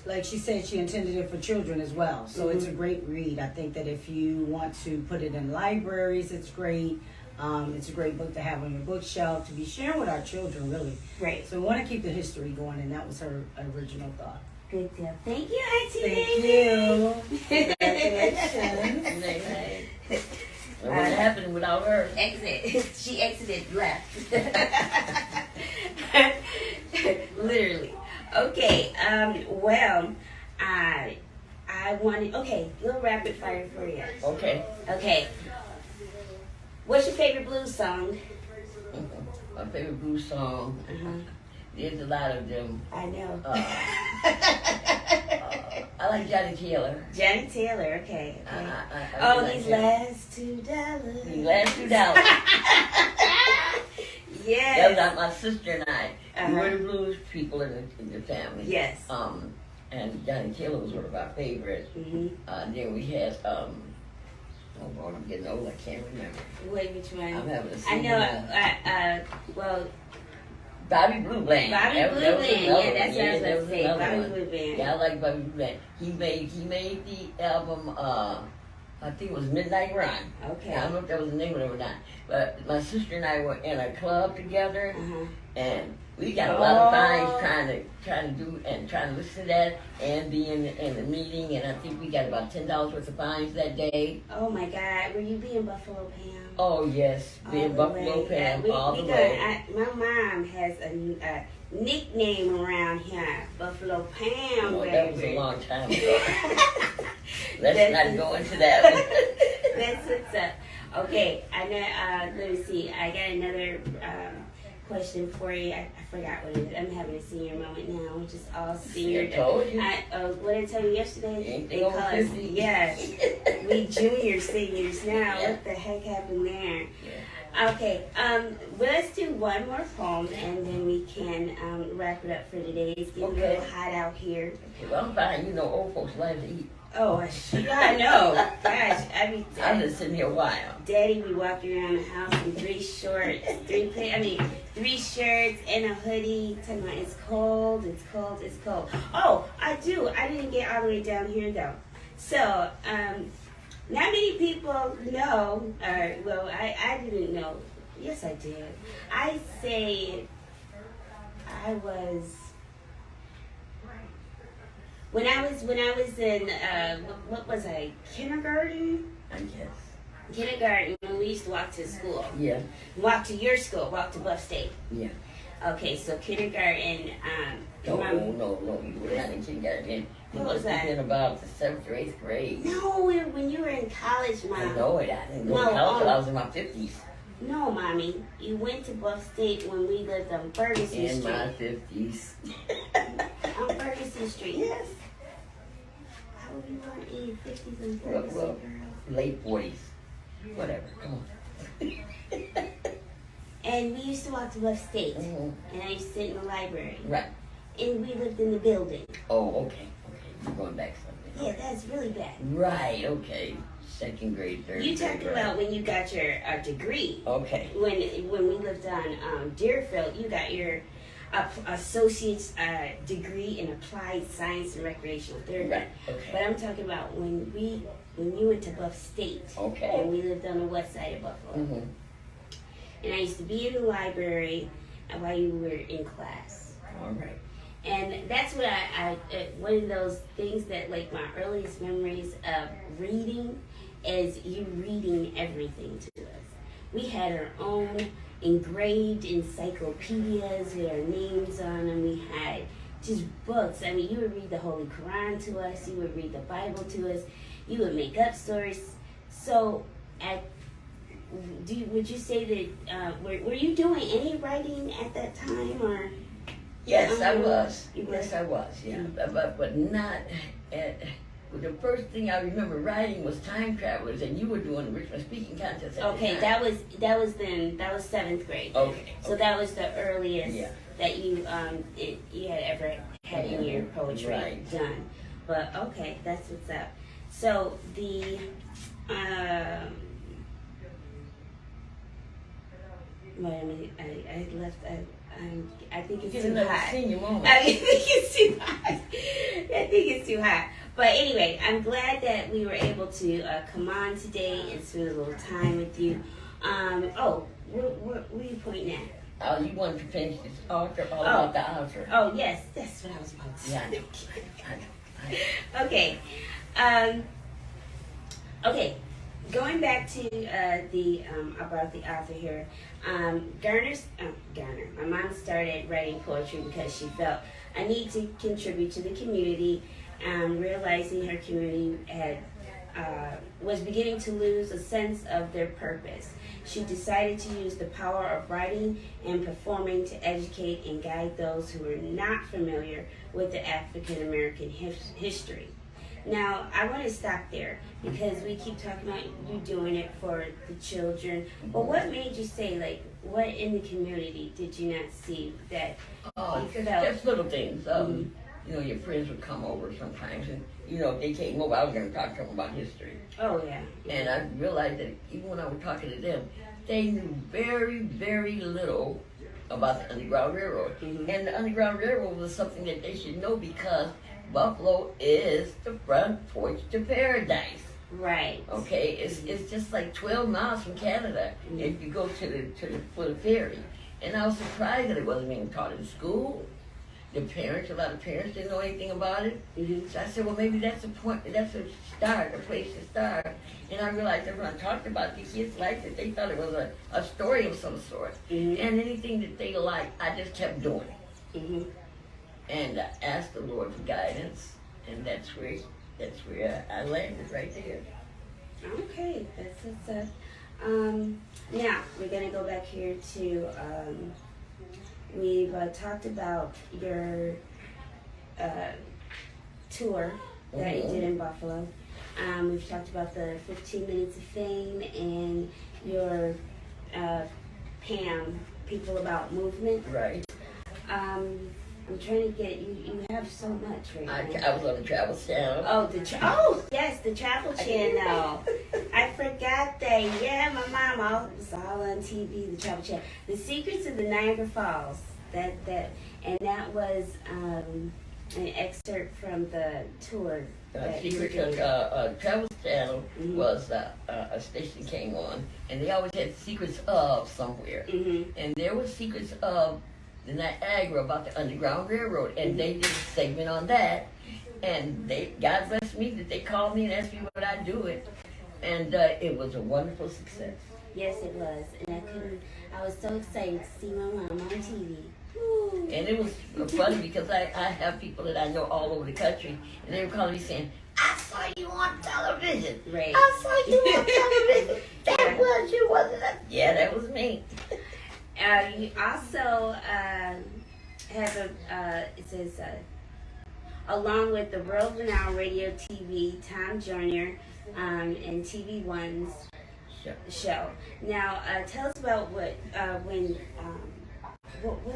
Speaker 4: like she said, she intended it for children as well. So it's a great read. I think that if you want to put it in libraries, it's great. It's a great book to have on your bookshelf, to be sharing with our children, really.
Speaker 1: Right.
Speaker 4: So we want to keep the history going, and that was her original thought.
Speaker 1: Good deal. Thank you, Auntie.
Speaker 4: Thank you. Congratulations.
Speaker 2: What happened without her?
Speaker 1: She exited, left. Literally. Okay. Well, I wanted. Okay, little rapid fire for you.
Speaker 2: Okay.
Speaker 1: Okay. What's your favorite blues song?
Speaker 2: My favorite blues song. There's a lot of them.
Speaker 1: I know.
Speaker 2: I like Johnny Taylor.
Speaker 1: Johnny Taylor. Okay.
Speaker 2: I like
Speaker 1: these
Speaker 2: him.
Speaker 1: last $2.
Speaker 2: These last $2.
Speaker 1: Yes.
Speaker 2: That was like my sister and I. We were the blues people in the family.
Speaker 1: Yes.
Speaker 2: And Johnny Taylor was one of our favorites. Then we had oh Lord, I'm getting old. I can't remember.
Speaker 1: Wait, which one?
Speaker 2: I'm having a
Speaker 1: I
Speaker 2: singing.
Speaker 1: know. Well,
Speaker 2: Bobby Blue Bland.
Speaker 1: Bobby Blue Bland. Yeah, that's what I was going to say. Bobby
Speaker 2: one.
Speaker 1: Blue Bland.
Speaker 2: Yeah, I like Bobby Blue Bland. He made the album I think it was Midnight Run.
Speaker 1: Okay.
Speaker 2: I don't know if that was the name of it or not. But my sister and I were in a club together, and we got a lot of fines trying to listen to that and be in the meeting. And I think we got about $10 worth of fines that day.
Speaker 1: Oh my God, were you being Buffalo Pam?
Speaker 2: Oh yes, being Buffalo Pam all the way.
Speaker 1: My mom has a nickname around here, Buffalo Pam.
Speaker 2: Oh, that was a long time ago. Let's not go into that one.
Speaker 1: That's what's up. Okay, I know. Let me see. I got another question for you. I forgot what it is. I'm having a senior moment now, which is all senior.
Speaker 2: I told you.
Speaker 1: What did I tell you yesterday?
Speaker 2: They call us,
Speaker 1: yes, we junior seniors now.
Speaker 2: Yeah.
Speaker 1: What the heck happened there?
Speaker 2: Yeah.
Speaker 1: Okay, well, let's do one more poem and then we can wrap it up for today. It's getting a little hot out here.
Speaker 2: Okay, well, I'm fine. You know, old folks like to eat.
Speaker 1: Oh, I know. Gosh,
Speaker 2: I'm just sitting here a while.
Speaker 1: Daddy be walking around the house in 3 shorts, 3 shirts and a hoodie. Talking about it's cold, it's cold, it's cold. Oh, I didn't get all the way down here though. So, not many people know, well, I didn't know. Yes, I did. I say I was. When I was in what was I, kindergarten?
Speaker 2: I guess.
Speaker 1: Kindergarten, when we used to walk to school.
Speaker 2: Yeah.
Speaker 1: Walk to your school, walk to Buff State.
Speaker 2: Yeah.
Speaker 1: Okay, so kindergarten.
Speaker 2: No, you were not in kindergarten. You
Speaker 1: What
Speaker 2: must
Speaker 1: was
Speaker 2: have
Speaker 1: that?
Speaker 2: been about the 7th or 8th grade.
Speaker 1: No, when you were in college, Mom.
Speaker 2: I know it. I didn't go
Speaker 1: No,
Speaker 2: to college till I was in my 50s.
Speaker 1: No, Mommy. You went to Buff State when we lived on Ferguson
Speaker 2: In
Speaker 1: Street.
Speaker 2: my 50s.
Speaker 1: On Ferguson Street. Yes. How old you were in your 50s on Ferguson,
Speaker 2: Well,
Speaker 1: girl?
Speaker 2: late 40s. Whatever. Come on.
Speaker 1: And we used to walk to Buff State.
Speaker 2: Mhm.
Speaker 1: And I used to sit in the library.
Speaker 2: Right.
Speaker 1: And we lived in the building.
Speaker 2: Oh, okay. You're going back something.
Speaker 1: Yeah, that's really bad.
Speaker 2: Right, okay. 2nd grade, 3rd grade.
Speaker 1: You talked about when you got your degree.
Speaker 2: Okay.
Speaker 1: When we lived on Deerfield, you got your associate's degree in applied science and recreational therapy.
Speaker 2: Right, okay.
Speaker 1: But I'm talking about when you went to Buff State.
Speaker 2: Okay.
Speaker 1: And we lived on the west side of Buffalo.
Speaker 2: Mm-hmm.
Speaker 1: And I used to be in the library while you were in class.
Speaker 2: All right.
Speaker 1: And that's what I one of those things that, like, my earliest memories of reading is you reading everything to us. We had our own engraved encyclopedias with our names on them. We had just books. I mean, you would read the Holy Quran to us. You would read the Bible to us. You would make up stories. So, would you say that, were you doing any writing at that time, or?
Speaker 2: Yes, I was.
Speaker 1: You were?
Speaker 2: Yes, I was. Yeah, but not at. The first thing I remember writing was Time Travelers, and you were doing the Richmond Speaking Contest.
Speaker 1: Okay, that was 7th grade.
Speaker 2: Okay.
Speaker 1: So that was the earliest
Speaker 2: Yeah.
Speaker 1: that you had ever had in your poetry
Speaker 2: Right.
Speaker 1: done. But okay, that's what's up. So the wait a minute, I left. I think it's too hot.
Speaker 2: Senior moment.
Speaker 1: I think it's too hot. I think it's too hot. But anyway, I'm glad that we were able to come on today and spend a little time with you. Where are you pointing at?
Speaker 2: Oh, you wanted to finish this author about the author.
Speaker 1: Oh, yes, that's what I was about to say.
Speaker 2: Yeah, I know.
Speaker 1: Okay. Okay. Going back to about the author here, Garner. My mom started writing poetry because she felt a need to contribute to the community, realizing her community was beginning to lose a sense of their purpose. She decided to use the power of writing and performing to educate and guide those who were not familiar with the African American history. Now, I want to stop there because we keep talking about you doing it for the children. But what made you say, like, what in the community did you not see that you felt?
Speaker 2: Just little things. You know, your friends would come over sometimes, and, you know, if they came over, I was going to talk to them about history.
Speaker 1: Oh, yeah.
Speaker 2: And I realized that even when I was talking to them, they knew very, very little about the Underground Railroad.
Speaker 1: Mm-hmm.
Speaker 2: And the Underground Railroad was something that they should know because Buffalo is the front porch to paradise.
Speaker 1: Right.
Speaker 2: Okay, it's just like 12 miles from Canada if you go for the ferry. And I was surprised that it wasn't being taught in school. A lot of parents didn't know anything about it. So I said, well, maybe that's a place to start. And I realized that when I talked about the kids liked it, they thought it was a story of some sort. And anything that they liked, I just kept doing it. And I asked the Lord for guidance, and that's where I landed right there.
Speaker 1: Okay, that's what's up. Now, we're going to go back here to, we've talked about your tour that you did in Buffalo. We've talked about the 15 Minutes of Fame and your PAM, People About Movement.
Speaker 2: Right.
Speaker 1: I'm trying to get you. You have so much right now.
Speaker 2: I was on the Travel Channel.
Speaker 1: Oh, yes, the Travel Channel. I forgot that. Yeah, my mom was all on TV. The Travel Channel. The Secrets of the Niagara Falls. That was an excerpt from the tour.
Speaker 2: Travel Channel was a station came on, and they always had secrets of somewhere, and there was secrets of the Niagara about the Underground Railroad, and they did a segment on that, and God bless me that they called me and asked me would I do it, and it was a wonderful success.
Speaker 1: Yes, it was, and I was so excited to see my mom on TV.
Speaker 2: And it was funny because I have people that I know all over the country, and they were calling me saying, I saw you on television.
Speaker 1: Right.
Speaker 2: I saw you on television. That was you, wasn't it? Yeah, that was me.
Speaker 1: You also have it says, along with the world-renowned radio TV Tom Joyner and TV One's show. Now, tell us about what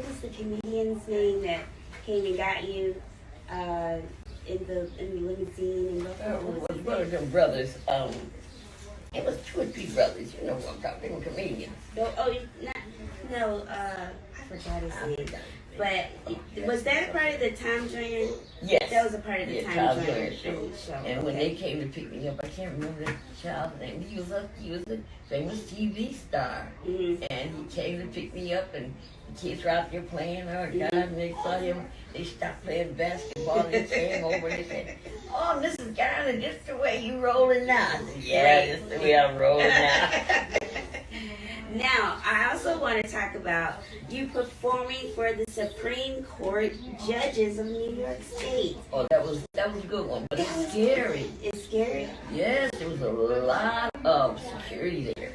Speaker 1: is the comedian's name that came and got you in the limousine and
Speaker 2: It was one of them brothers. It was 2 or 3 brothers. You know what I'm talking about, comedians.
Speaker 1: I forgot his name. But was that a part of the Tom Joyner?
Speaker 2: Yes.
Speaker 1: That was a part of the Tom Joyner show.
Speaker 2: And when they came to pick me up, I can't remember the child's name. He was a famous TV star. And he came to pick me up, and the kids were out there playing. Oh, God, and they saw him. They stopped playing basketball, and they came over and they said, oh, Mrs. Garner, this the way you rolling now. I said, yeah, this the way I'm rolling now.
Speaker 1: Now, I also want to talk about you performing for the Supreme Court judges of New York State.
Speaker 2: Oh, that was a good one, but it's scary.
Speaker 1: It's scary?
Speaker 2: Yes, there was a lot of security there.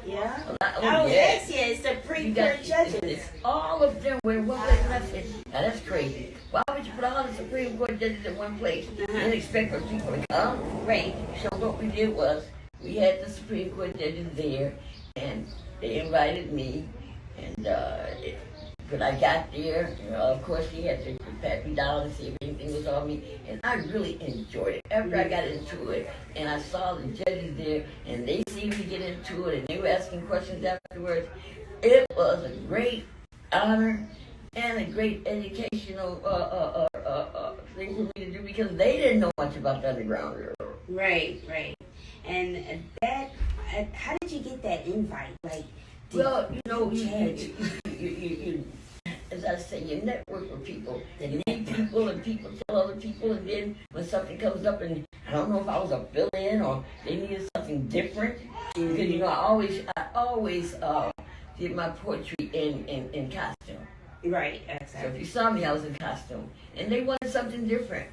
Speaker 1: Yeah?
Speaker 2: Yes.
Speaker 1: Yes, Supreme Court judges.
Speaker 2: All of them were in one place, and I said, now that's crazy. Why would you put all the Supreme Court judges in one place and expect for people to come?
Speaker 1: Right.
Speaker 2: So what we did was, we had the Supreme Court judges there, and they invited me, and when I got there, of course, she had to pat me down and see if anything was on me, and I really enjoyed it. After I got into it, and I saw the judges there, and they seemed to get into it, and they were asking questions afterwards, it was a great honor and a great educational thing for me to do, because they didn't know much about the Underground Railroad.
Speaker 1: Right. And that, how did you get that invite?
Speaker 2: Well, you as I say, you network with people. You meet people, and people tell other people, and then when something comes up, and I don't know if I was a fill-in or they needed something different, because I always did my poetry in costume.
Speaker 1: Right,
Speaker 2: So
Speaker 1: exactly.
Speaker 2: if you saw me, I was in costume, and they wanted something different.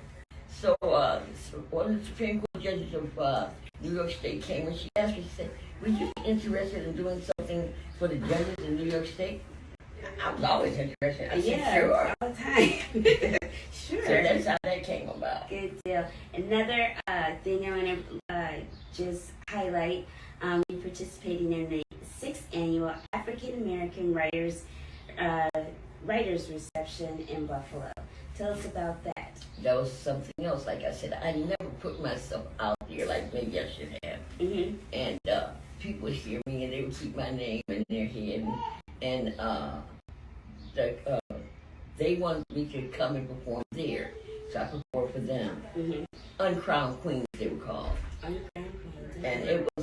Speaker 2: So one of the Supreme Court judges of New York State came, and she asked me, she said, would you be interested in doing something for the judges in New York State? I was always interested. I said, sure.
Speaker 1: All the time. Sure.
Speaker 2: So that's how that came about.
Speaker 1: Good deal. Another thing I want to just highlight, you participating in the 6th Annual African American Writers Reception in Buffalo. Tell us about that.
Speaker 2: That was something else. Like I said, I never put myself out there like maybe I should have. And people would hear me, and they would keep my name in their head. And they wanted me to come and perform there. So I performed for them. Uncrowned Queens, they were called.
Speaker 1: Uncrowned Queens.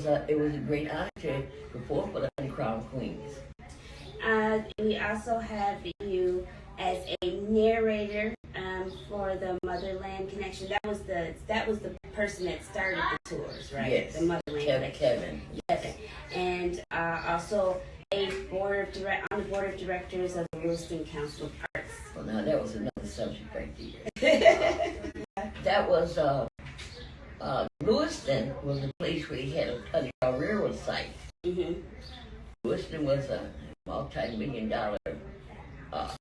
Speaker 2: it was a great honor to perform for the Uncrowned Queens.
Speaker 1: We also have you as a narrator for the Motherland Connection. That was the person that started the tours, right?
Speaker 2: Yes.
Speaker 1: The Motherland Connection.
Speaker 2: Kevin.
Speaker 1: Yes. And also on the board of directors of the Lewiston Council of Arts.
Speaker 2: Well, now that was another subject right there. That was Lewiston was a place where he had a railroad site.
Speaker 1: Mm-hmm.
Speaker 2: Lewiston was a multi-million-dollar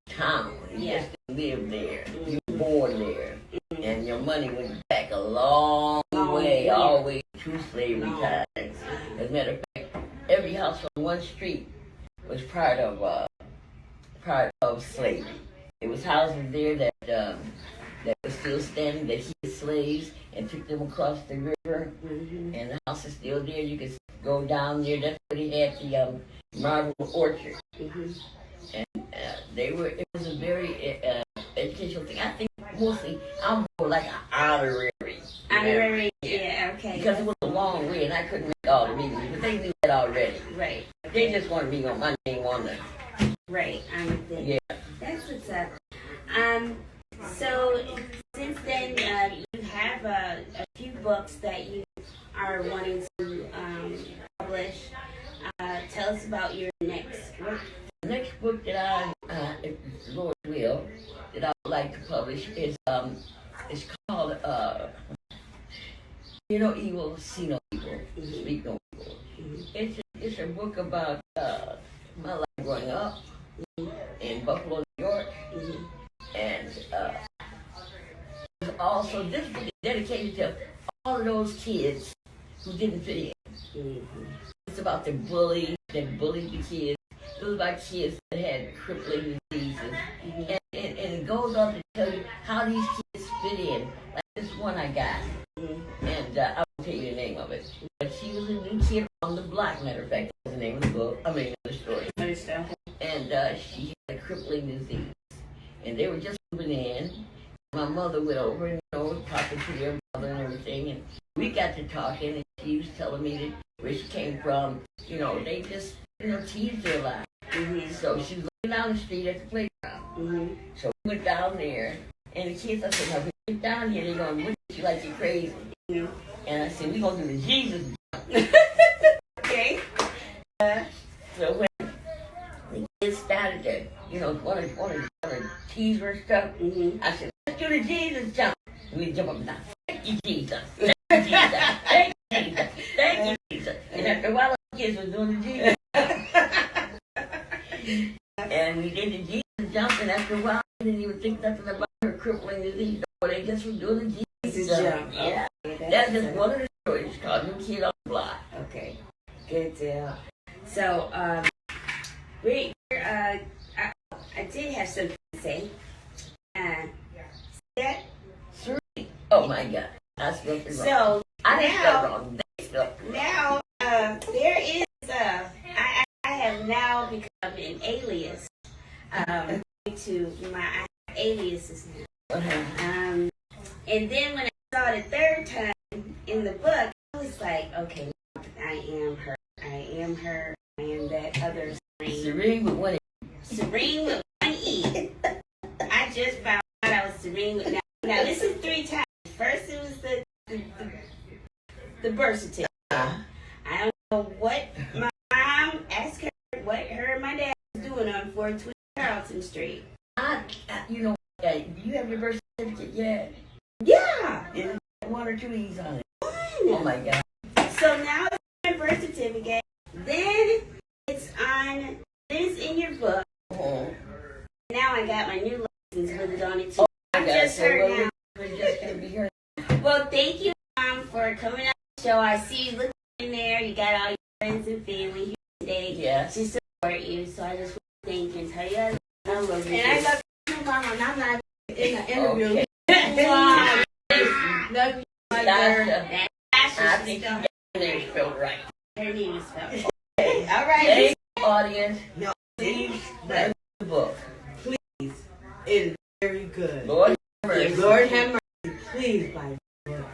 Speaker 2: town. You just lived there. You were born there.
Speaker 1: Mm-hmm.
Speaker 2: And your money went back a long way, all the way to slavery times. As a matter of fact, every house on one street was part of slavery. There was houses there that were still standing, that hid slaves and took them across the river.
Speaker 1: Mm-hmm.
Speaker 2: And the house is still there. You could go down there. That's where they had the marble orchard.
Speaker 1: Mm-hmm.
Speaker 2: And it was a very educational thing. I think mostly I'm more like an honorary.
Speaker 1: Honorary, yeah, okay.
Speaker 2: Because it was a long way and I couldn't make all the meetings, but they knew that already.
Speaker 1: Right.
Speaker 2: They just wanted me on my name on the.
Speaker 1: Right, I'm with it.
Speaker 2: Yeah.
Speaker 1: That's what's up. So since then, you have a few books that you are wanting to publish. Tell us about your next book.
Speaker 2: The next book that if the Lord will, that I would like to publish is it's called Hear No Evil, See No Evil, Speak No Evil. It's a book about my life growing up in Buffalo, New York, and also this book is dedicated to all of those kids who didn't fit in. It's about the bullies that bullied the kids. It was about kids that had crippling diseases. And it goes on to tell you how these kids fit in. Like this one I got. And I won't tell you the name of it. But she was a new kid on the block, matter of fact. That's the name of the book. I mean, the story. And she had a crippling disease. And they were just moving in. My mother went over and, talking to their mother and everything. And we got to talking, and she was telling me that where she came from. They just, teased her a lot. So she was looking down the street at the playground. So we went down there, and the kids, I said, now, when we get down here, they're going to look at you like you're crazy. And I said, we're going to do the Jesus jump.
Speaker 1: Okay.
Speaker 2: So when the kids started to, want to tease her and stuff, I said, let's do the Jesus jump. And we jump up and down. Thank you, Jesus. Thank you, Jesus. Thank you, Jesus. Thank you, Jesus. And after a while, the kids were doing the Jesus. And we did the Jesus jump, and after a while, I didn't even think nothing about her crippling disease. But they just were doing the Jesus jump. Yeah. That's just one of the stories. It's called New Kid on the Block.
Speaker 1: Okay. Good deal. So, I did have something to say. That.
Speaker 2: Oh my God. I spelled it wrong.
Speaker 1: So,
Speaker 2: I didn't spell it wrong. They spelled it wrong.
Speaker 1: Now, there is I have now become an alias. To my aliases now. And then when I saw the third time in the book, I was like, okay, I am her. I am her. I am that other
Speaker 2: Serene with one E.
Speaker 1: Serene with one E. I just found out I was Serene with now this is 3 times. First it was the birth certificate. I don't know what my mom asked her what her and my dad was doing on 420 Carlton Street.
Speaker 2: Do you have your birth certificate yet?
Speaker 1: Yeah.
Speaker 2: Is it 1 or 2 E's on it?
Speaker 1: 1.
Speaker 2: Oh my God.
Speaker 1: So now it's my birth certificate. Then it's in your book. Now I got my new license with it on it too. I'm just her now.
Speaker 2: We're just going to be her.
Speaker 1: Well, thank you, Mom, for coming on the show. I see you looking in there. You got all your friends and family here today.
Speaker 2: Yes.
Speaker 1: To support you. So I just want to thank you and tell you I love you.
Speaker 5: And I love you, Mama, and I'm not in the interview.
Speaker 2: Okay.
Speaker 1: Wow.
Speaker 5: Love you, my
Speaker 2: Tasha.
Speaker 5: girl.
Speaker 2: I think your name spelled right.
Speaker 1: Her name is spelled.
Speaker 2: Okay.
Speaker 1: All right.
Speaker 2: Hey, audience.
Speaker 5: No,
Speaker 2: Please read the book.
Speaker 5: please. It is very good.
Speaker 2: Lord have mercy.
Speaker 5: Lord have mercy. Please buy the book.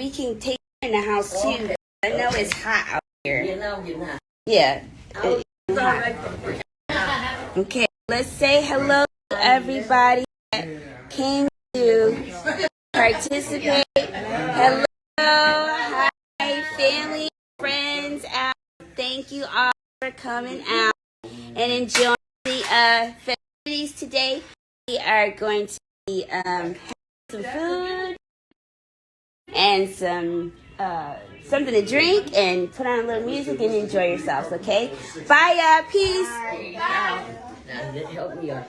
Speaker 1: we can take it in the house too.
Speaker 2: Okay.
Speaker 1: I know it's hot out here.
Speaker 2: You know you're not.
Speaker 1: Yeah.
Speaker 2: I'll start right from
Speaker 1: Okay, let's say hello to everybody that came to participate. Hello, hi, family, friends out. Thank you all for coming out and enjoying the festivities today. We are going to be having some food and some something to drink and put on a little music and enjoy yourselves, okay? Bye, peace.
Speaker 2: now. Now, help me out.